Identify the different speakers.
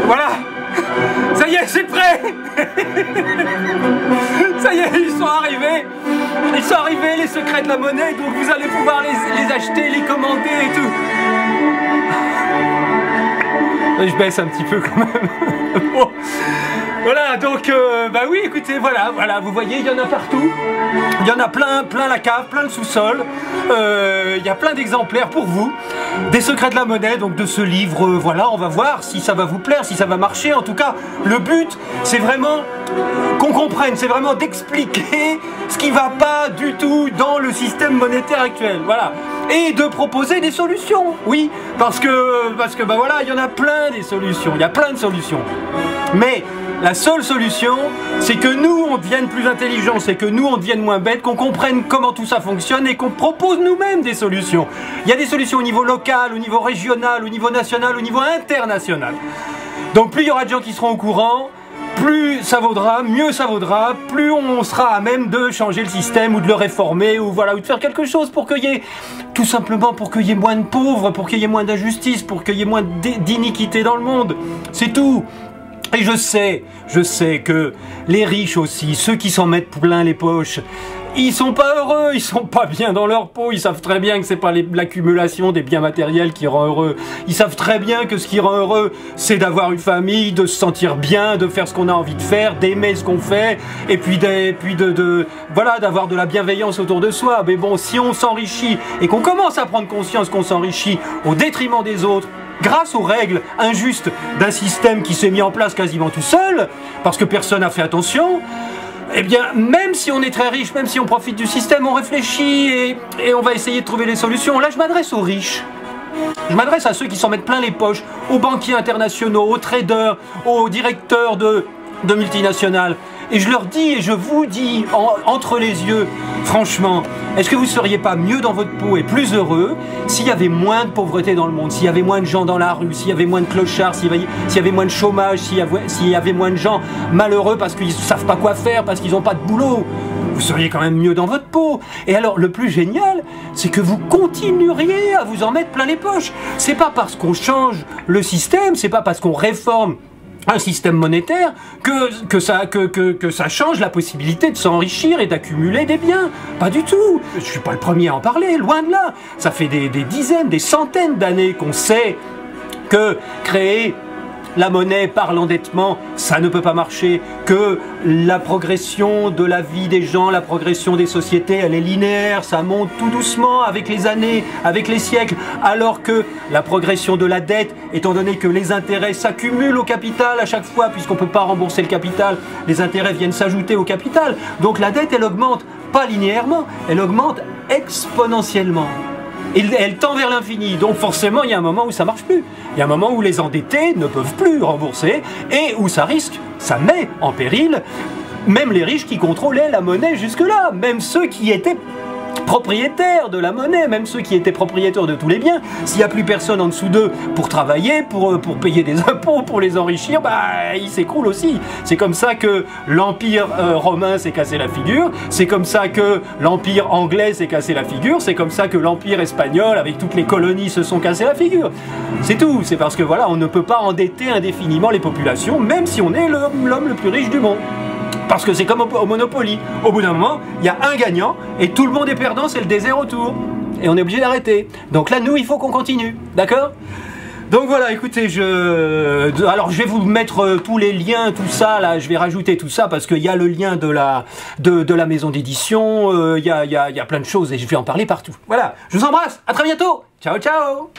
Speaker 1: Voilà, ça y est, c'est prêt. Ça y est, ils sont arrivés. Ils sont arrivés, les secrets de la monnaie, donc vous allez pouvoir les acheter, les commander et tout. Je baisse un petit peu quand même. Bon. Voilà, donc, bah oui, écoutez, voilà, vous voyez, il y en a partout. Il y en a plein la cave, plein le sous-sol. Il y a plein d'exemplaires pour vous. Des secrets de la monnaie, donc de ce livre, voilà, on va voir si ça va vous plaire, si ça va marcher. En tout cas, le but, c'est vraiment qu'on comprenne, c'est vraiment d'expliquer ce qui va pas du tout dans le système monétaire actuel, voilà. Et de proposer des solutions, oui, parce que bah voilà, il y en a plein des solutions, il y a plein de solutions. Mais la seule solution, c'est que nous, on devienne plus intelligents, c'est que nous, on devienne moins bêtes, qu'on comprenne comment tout ça fonctionne et qu'on propose nous-mêmes des solutions. Il y a des solutions au niveau local, au niveau régional, au niveau national, au niveau international. Donc plus il y aura de gens qui seront au courant, plus ça vaudra, mieux ça vaudra, plus on sera à même de changer le système ou de le réformer ou voilà, ou de faire quelque chose pour qu'il y ait, tout simplement pour qu'il y ait moins de pauvres, pour qu'il y ait moins d'injustice, pour qu'il y ait moins d'iniquité dans le monde. C'est tout. Et je sais que les riches aussi, ceux qui s'en mettent plein les poches, ils sont pas heureux, ils sont pas bien dans leur peau, ils savent très bien que c'est pas l'accumulation des biens matériels qui rend heureux. Ils savent très bien que ce qui rend heureux, c'est d'avoir une famille, de se sentir bien, de faire ce qu'on a envie de faire, d'aimer ce qu'on fait, et puis voilà, d'avoir de la bienveillance autour de soi. Mais bon, si on s'enrichit et qu'on commence à prendre conscience qu'on s'enrichit au détriment des autres, grâce aux règles injustes d'un système qui s'est mis en place quasiment tout seul, parce que personne n'a fait attention, eh bien, même si on est très riche, même si on profite du système, on réfléchit et on va essayer de trouver les solutions. Là, je m'adresse aux riches. Je m'adresse à ceux qui s'en mettent plein les poches, aux banquiers internationaux, aux traders, aux directeurs de multinationales. Et je leur dis, et je vous dis, entre les yeux, franchement, est-ce que vous ne seriez pas mieux dans votre peau et plus heureux s'il y avait moins de pauvreté dans le monde, s'il y avait moins de gens dans la rue, s'il y avait moins de clochards, s'il y avait moins de chômage, s'il y avait moins de gens malheureux parce qu'ils ne savent pas quoi faire, parce qu'ils n'ont pas de boulot? Vous seriez quand même mieux dans votre peau. Et alors, le plus génial, c'est que vous continueriez à vous en mettre plein les poches. C'est pas parce qu'on change le système, c'est pas parce qu'on réforme un système monétaire que ça change la possibilité de s'enrichir et d'accumuler des biens. Pas du tout. Je suis pas le premier à en parler, loin de là. Ça fait des dizaines, des centaines d'années qu'on sait que créer la monnaie par l'endettement, ça ne peut pas marcher, que la progression de la vie des gens, la progression des sociétés, elle est linéaire, ça monte tout doucement avec les années, avec les siècles, alors que la progression de la dette, étant donné que les intérêts s'accumulent au capital à chaque fois, puisqu'on ne peut pas rembourser le capital, les intérêts viennent s'ajouter au capital, donc la dette, elle augmente pas linéairement, elle augmente exponentiellement. Et elle tend vers l'infini, donc forcément il y a un moment où ça marche plus. Il y a un moment où les endettés ne peuvent plus rembourser et où ça risque, ça met en péril même les riches qui contrôlaient la monnaie jusque-là, même ceux qui étaient propriétaires de la monnaie, même ceux qui étaient propriétaires de tous les biens. S'il n'y a plus personne en dessous d'eux pour travailler, pour payer des impôts, pour les enrichir, bah ils s'écroulent aussi. C'est comme ça que l'empire romain s'est cassé la figure, c'est comme ça que l'empire anglais s'est cassé la figure, c'est comme ça que l'empire espagnol avec toutes les colonies se sont cassé la figure. C'est tout, c'est parce que voilà, on ne peut pas endetter indéfiniment les populations, même si on est l'homme le plus riche du monde. Parce que c'est comme au Monopoly. Au bout d'un moment, il y a un gagnant et tout le monde est perdant, c'est le désert autour. Et on est obligé d'arrêter. Donc là, nous, il faut qu'on continue. D'accord ? Donc voilà, écoutez, alors je vais vous mettre tous les liens, tout ça, là, je vais rajouter tout ça parce qu'il y a le lien de la maison d'édition, il y a plein de choses et je vais en parler partout. Voilà, je vous embrasse, à très bientôt. Ciao, ciao.